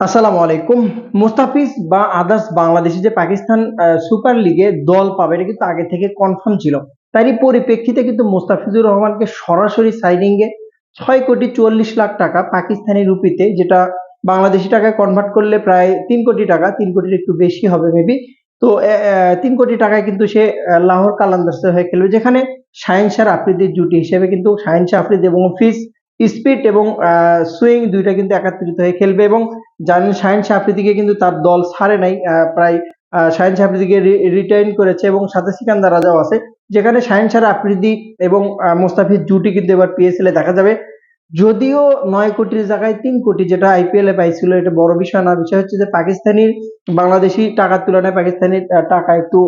আসসালামু আলাইকুম। মুস্তাফিজ বা আদার্স বাংলাদেশে যে পাকিস্তান সুপার লিগে দল পাবে এটা কিন্তু আগে থেকে কনফার্ম ছিল। তারই পরিপ্রেক্ষিতে কিন্তু মুস্তাফিজুর রহমানকে সরাসরি সাইনিং এ ৬,৪৪,০০,০০০ টাকা পাকিস্তানি রুপিতে, যেটা বাংলাদেশি টাকায় কনভার্ট করলে প্রায় ৩ কোটি টাকা, ৩ কোটির একটু বেশি হবে মেবি। তো ৩ কোটি টাকায় কিন্তু সে লাহোর কালান্দার্সের হয়ে খেলবে, যেখানে শাহিন শাহ আফ্রিদির জুটি হিসেবে কিন্তু শাহিন শাহ আফ্রিদি এবং ফিজ স্পিড এবং সুইং দুইটা কিন্তু একত্রিত হয়ে খেলবে। এবং জানেন শাহিন শাহ আফ্রিদিকে কিন্তু তার দল ছাড়ে নাই, প্রায় শাহিন শাহ আফ্রিদিকে রিটার্ন করেছে এবং সাথে সিকান্দার রাজাও আছে, যেখানে শাহিন শাহ আফ্রিদি এবং মোস্তাফিজ জুটি কিন্তু এবার পিএসএল এ দেখা যাবে। যদিও ৯ কোটির জায়গায় ৩ কোটি, যেটা আইপিএল এ পাইছিল, এটা বড় বিষয় না। বিষয় হচ্ছে যে পাকিস্তানির বাংলাদেশি টাকার তুলনায় পাকিস্তানের টাকা একটু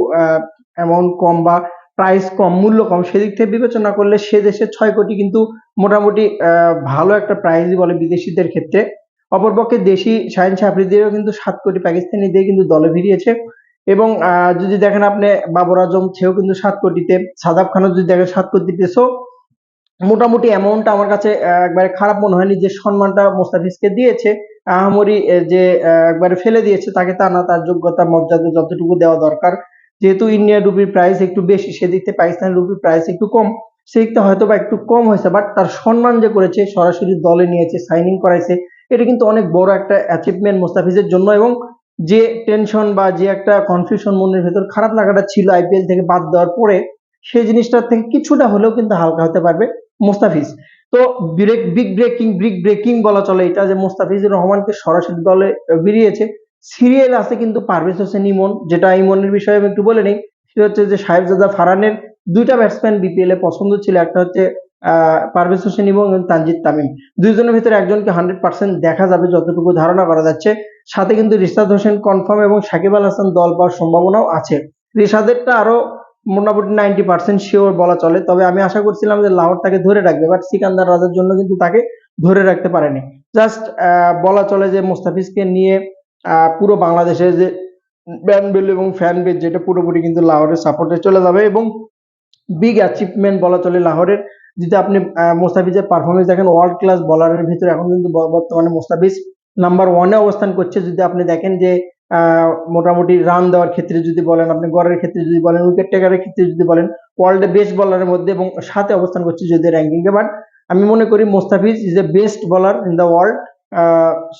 অ্যামাউন্ট কম বা প্রাইস কম, মূল্য কম, সেদিক থেকে বিবেচনা করলে সে দেশে ৬ কোটি কিন্তু মোটামুটি ভালো একটা প্রাইজই বলে বিদেশিদের ক্ষেত্রে। অপরপক্ষে দেশি শাহিন শাহ আফ্রিদিরও কিন্তু ৭ কোটি পাকিস্তানি দিয়ে কিন্তু দলে ভিড়িয়েছে। এবং যদি দেখেন আপনি, বাবর আজম সেও কিন্তু ৭ কোটিতে, সাদাব খানও যদি দেখেন ৭ কোটিতে। সো মোটামুটি অ্যামাউন্টটা আমার কাছে একবারে খারাপ মনে হয়নি। যে সম্মানটা মোস্তাফিজকে দিয়েছে, আহামরি যে একবারে ফেলে দিয়েছে তাকে তা না, তার যোগ্যতা মর্যাদা যতটুকু দেওয়া দরকার। যেহেতু ইন্ডিয়ান রুপির প্রাইস একটু বেশি, সেদিক থেকে পাকিস্তানি রুপির প্রাইস একটু কম, সেদিক থেকে হয়তো বা একটু কম হয়েছে, বাট তার সম্মান যে করেছে, সরাসরি দলে নিয়েছে, সাইনিং করাইছে, এটা কিন্তু অনেক বড় একটা অ্যাচিভমেন্ট মোস্তাফিজের জন্য। এবং যে টেনশন বা যে একটা কনফিউশন মনের ভেতর খারাপ লাগাটা ছিল আইপিএল থেকে বাদ দেওয়ার পরে, সেই জিনিসটার থেকে কিছুটা হলেও কিন্তু হালকা হতে পারবে মুস্তাফিজ। তো বিগ ব্রেকিং বলা চলে এটা, যে মুস্তাফিজুর রহমানকে সরাসরি দলে বেরিয়েছে। সিরিয়াল আছে কিন্তু পারভেজ হোসেন ইমন, যেটা ইমনের বিষয়ে আমি একটু বলে নেই। সেটা হচ্ছে যে সাহেবজাদা ফারহানের দুইটা ব্যাটসম্যান বিপিএল এ পছন্দ ছিল, একটা হচ্ছে পারভেজ হোসেন ইমন এবং তানজিদ তামিম। দুইজনের ভিতরে একজনকে 100% দেখা যাবে যতটুকু ধারণা করা যাচ্ছে। সাথে কিন্তু রিশাদ হোসেন কনফার্ম এবং সাকিব আল হাসান দল পাওয়ার সম্ভাবনাও আছে। রিশাদেরটা আরো মোটামুটি 90% শিওর বলা চলে। তবে আমি আশা করছিলাম যে লাহোর তাকে ধরে রাখবে, বাট সিকান্দার রাজার জন্য কিন্তু তাকে ধরে রাখতে পারেনি। জাস্ট বলা চলে যে মুস্তাফিজকে নিয়ে পুরো বাংলাদেশের যে ব্যান বেল এবং ফ্যান বেজ, যেটা পুরোপুরি কিন্তু লাহোরের সাপোর্টে চলে যাবে। এবং বিগ অ্যাচিভমেন্ট বলা চলে লাহোরের। যদি আপনি মোস্তাফিজের পারফরমেন্স দেখেন, ওয়ার্ল্ড ক্লাস বলারের ভিতরে এখন কিন্তু বর্তমানে মোস্তাফিজ নাম্বার ওয়ানে অবস্থান করছে। যদি আপনি দেখেন যে মোটামুটি রান দেওয়ার ক্ষেত্রে যদি বলেন, আপনি গড়ের ক্ষেত্রে যদি বলেন, উইকেট টেকারের ক্ষেত্রে যদি বলেন, ওয়ার্ল্ডে বেস্ট বলারের মধ্যে এবং সাথে অবস্থান করছে যদি র্যাঙ্কিংয়ে। বাট আমি মনে করি মোস্তাফিজ ইজ এ বেস্ট বলার ইন দ্য ওয়ার্ল্ড।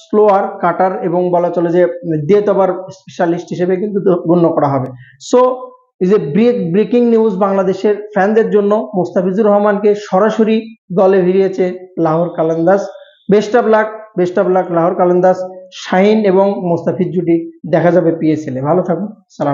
স্লোয়ার, কাটার এবং বলা চলে যে ডেথ ওভার স্পেশালিস্ট হিসেবে কিন্তু গণ্য করা হবে। সো এই যে ব্রেকিং নিউজ বাংলাদেশের ফ্যানদের জন্য, মুস্তাফিজুর রহমানকে সরাসরি দলে ভিড়িয়েছে Lahore Qalandars. Best of luck, best of luck Lahore Qalandars. Shaheen এবং মুস্তাফিজ জুটি দেখা যাবে পিএসএল এ। ভালো থাকুন। সালাম।